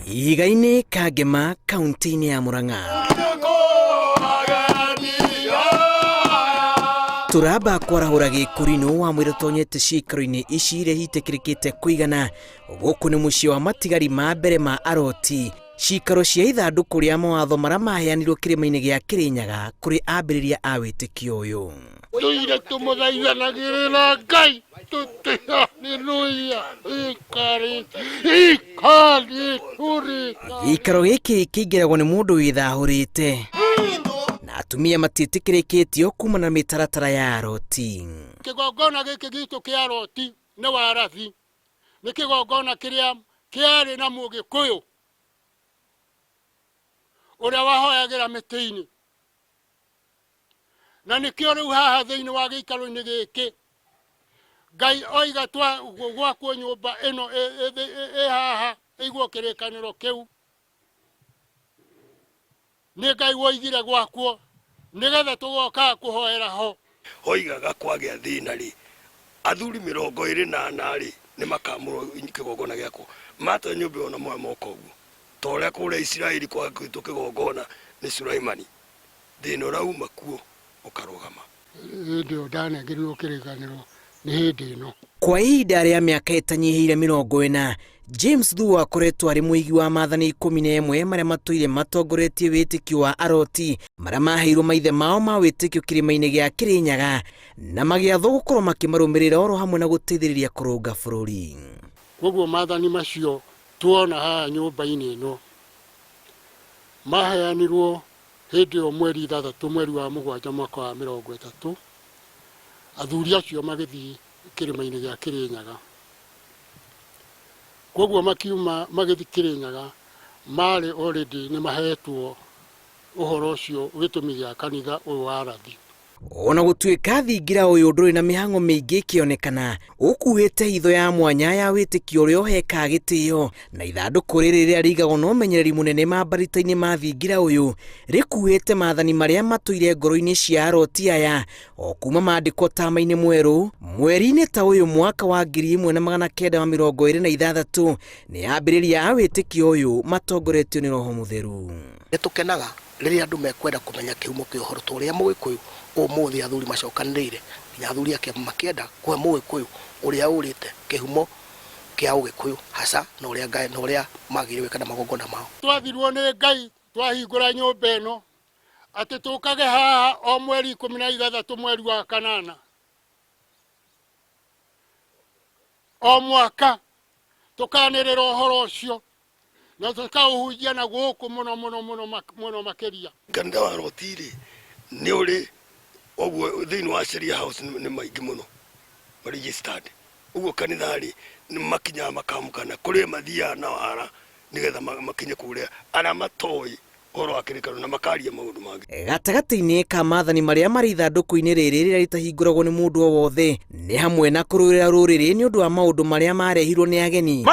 Iga-inĩ Kangema kaunti-inĩ ya Murang'a. Turamba kwarahũra gĩkũrinũ wa mwĩra tonyete ciikaro-inĩ ici iria hitekĩrĩkĩte kũigana. Gũkũ nĩ mũciĩ wa matigari ma mbere ma Aroti, ciikaro cia ithandũkũ rĩa mawatho marĩa maheanirwo kĩrĩma-inĩ gĩa Kĩrĩnyaga kũrĩ ambĩrĩria a wĩtĩkio ũyũ. Tũire tũmũthaithanagĩrĩra Ngai tũtĩhanĩrũia gĩikaro gĩkĩ kĩingĩragwo nĩ mũndũ wĩthahũrĩte na atumia matiĩtĩkĩrĩkĩtio kumana na mĩtaratara ya Aroti. Kĩgongona gĩkĩ gitũ kĩa Aroti nĩ warathi, nĩ kĩgongona kĩrĩa kĩarĩ na Mũgĩkũyũ ũrĩa wahoyagĩra mĩtĩ-inĩ, na nĩkĩo rĩu haha thĩinĩ wa gĩikaro-inĩ gĩkĩ Ngai oiga gwakwo nyũmba ĩno ĩ haha ĩiguo kĩrĩkanĩro kĩu. Nĩ Ngai woigire gwakwo nĩgetha tũgoka kũhoera ho. Oigaga kwagĩa thĩna rĩ, athuri 24 rĩ nĩ makamũrwo kĩgongona gĩakwo. Mata nyũmba ona moya moka ũguo. Ta ũrĩa kũrĩa Isiraeli kwagĩtwo kĩgongona nĩ Sulaimani. Thĩna ũrauma kuo ũkarũgama. Hĩndĩ ĩyo ndanengerirwo kĩrĩkanĩro nĩ hĩndĩ ĩno. Kwa ihinda rĩa mĩaka ĩtanyihĩire 40, James Thuo akoretwo arĩ mũigi wa maathani 11 marĩa matũire matongoretie wĩtĩkio wa Aroti marĩa maheirwo maithe mao ma wĩtĩkio kĩrĩma-inĩ gĩa Kĩrĩnyaga na magĩathwo gũkorwo makĩmarũmĩrĩra oro hamwe na gũteithĩrĩria kũrũnga bũrũri. Koguo maathani macio tuona haha nyũmba-inĩ ĩno maheanirwo hĩndĩ ĩyo mweri 3 mweri wa 7 mwaka wa 30. Athuri acio magĩthiĩ kĩrĩma-inĩ gĩa Kĩrĩnyaga. Koguo makiuma magĩthiĩ Kĩrĩnyaga marĩ already nĩ mahetwo ũhoro ũcio gĩtũmi gĩa kanitha ũyũ wa Arathi. Ona gũtuĩka thingira ũyũ ndũrĩ na mĩhang'o mĩingĩ ĩkĩonekana, ũkuĩte hitho ya mwanya ya wĩtĩkio ũrĩa ũheka gĩtĩo, na ithandũkũ rĩrĩ rĩrĩa rĩigagwo na ũmenyereri mũnene mambarita-inĩ ma thingira ũyũ rĩkuĩte maathani marĩa matũire ngoro-inĩ cia Aroti aya o kuma mandĩkwo tama-inĩ mwerũ mweri-inĩ ta ũyũ mwaka wa 1926 nĩ ambĩrĩria a wĩtĩkio ũyũ matongoretio nĩ Roho Mũtheru. Nĩtũkenaga rĩrĩa andũ mekwenda kũmenya kĩhumo kĩa ũhoro ta ũrĩa Mũgĩkũyũ ũmũthĩ athuri macokanĩrĩire, nginya athuri makĩenda kũhe Mũgĩkũyũ ũrĩa ũrĩte kĩhumo kĩa Ũgĩkũyũ hasa na ũrĩa magĩrĩire kana magongona mao. Twathirwo nĩ Ngai twahingũra nyũmba ĩno atĩ tũkage haha o mweri 16 mweri wa 8 o mwaka tũkanĩrĩra ũhoro ũcio na tũkaũhunjia na gũkũ mũno makĩria. Kanitha wa Aroti rĩ nĩ ũrĩ ũguo thĩinĩ wa Sheria House nĩ maingĩ mũno registered. Ũguo kanitha rĩ nĩ makinya makamũkana kũrĩ mathiaga na wara nĩgetha makinye kũrĩa arĩa matoĩ ũhoro wa kĩrĩkanĩro na makaria maũndũ mangĩ. Gatagatĩ-inĩ ka maathani marĩa marĩ ithandũkũ-inĩ rĩrĩ rĩrĩa rĩtahingũragwo nĩ mũndũ o wothe nĩ hamwe na kũrũĩrĩra rũrĩrĩ nĩ ũndũ wa maũndũ marĩa marehirwo nĩ ageni.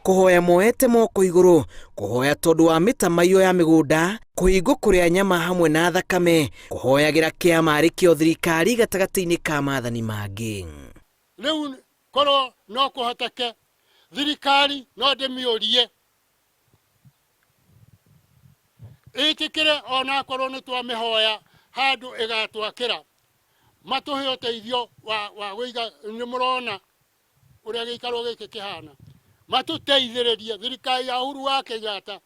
Kũhoya moete moko igũrũ, kũhoya tondũ wa mĩtamaiyũ ya mĩgũnda, kũhingwo kũrĩa nyama hamwe na thakame, kũhoyagĩra kĩama kĩa thirikari gatagatĩ-inĩ ka maathani mangĩ. Rĩu korwo no kũhoteke thirikari no ndĩmĩũrie ĩtĩkĩre ona korwo nĩ twamĩhoya handũ ĩgatwakĩra matũhe ũteithio wa gũiga. Nĩ mũrona ũrĩa gĩikaro gĩkĩ kĩhana, matũteithĩrĩrie thirikari ya Uhuru wa Kenyatta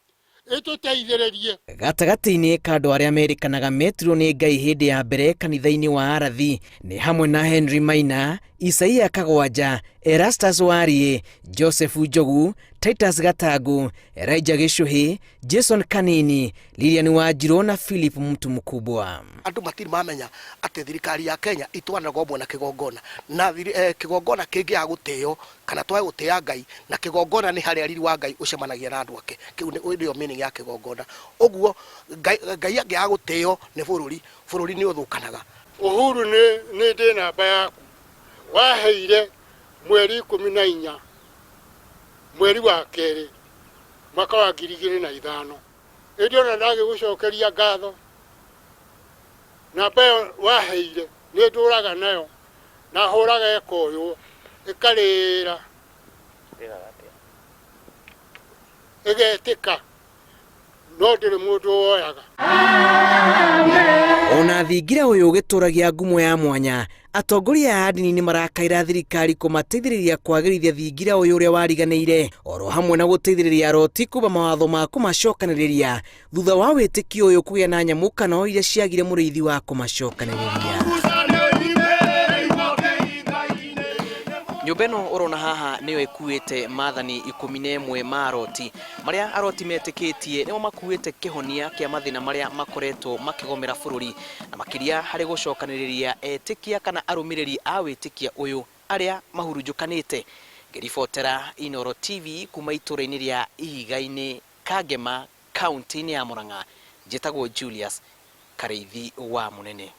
ĩtũteithĩrĩrie. Gatagatĩ-inĩ ka andũ arĩa merĩkanaga metirwo nĩ Ngai hĩndĩ ya mbere kanitha-inĩ wa Arathi nĩ hamwe na Henry Maina, Isaia Kagwanja, Erastus Warie, Joseph Njogu, Titus Gatangũ, Elijah Gĩcũhĩ, Jason Kanini, Lilian Wanjirũ na Philip Mtu Mkubwa. Andũ matirĩ mamenya atĩ thirikari ya Kenya itwaranaga ũmwe na kĩgongona na kĩgongona kĩngĩ gũtĩo kana twae gũtĩa Ngai na kĩgongona nĩ harĩa riri wa Ngai ũcemanagia na andũ ake. Kĩu nĩyo meaning ya kĩgongona. Ũguo Ngai angĩ gũtĩo nĩ bũrũri nĩ ũthũkanaga. Uhuru nĩ ndĩ namba yaku waheire mweri 14 mweri wa 2 mwaka wa 2005. Ĩndĩ ona ndagĩgũcokeria ngatho. Namba ĩyo waheire nĩ ndũraga nayo na hũraga ekoywo ĩkarĩra egetika no ndiri mundu oyaga. Ona thingira uyu gituragia ngumo ya mwanya, atongoria a ndini ni marakaira thirikari kumateithĩrĩria kwagĩrithia thingira uyu uria wariganĩire, oro hamwe na guteithĩrĩria aroti kuba mawatho ma kumacokanĩrĩria thutha wa wĩtĩkio uyu kũgĩa na nyamũkano iria ciagire mũrĩithi wa kumacokanĩrĩria. Nyũmba ĩno ũrona haha nĩyo ĩkuĩte maathani 11 ma aroti marĩa aroti metĩkĩtie nĩmo makuĩte kĩhonia kĩa mathĩna marĩa makoretwo makĩgomera bũrũri na makĩria harĩ gũcokanĩrĩria etĩkia kana arũmĩrĩri a wĩtĩkia ũyũ arĩa mahurunjũkanĩte. Ngĩribotera Inooro TV kuma itũra-inĩ rĩa Ihiga-inĩ Kangema, kaunti-inĩ ya Murang'a, njĩtagwo Julius Kareithi wa Munene.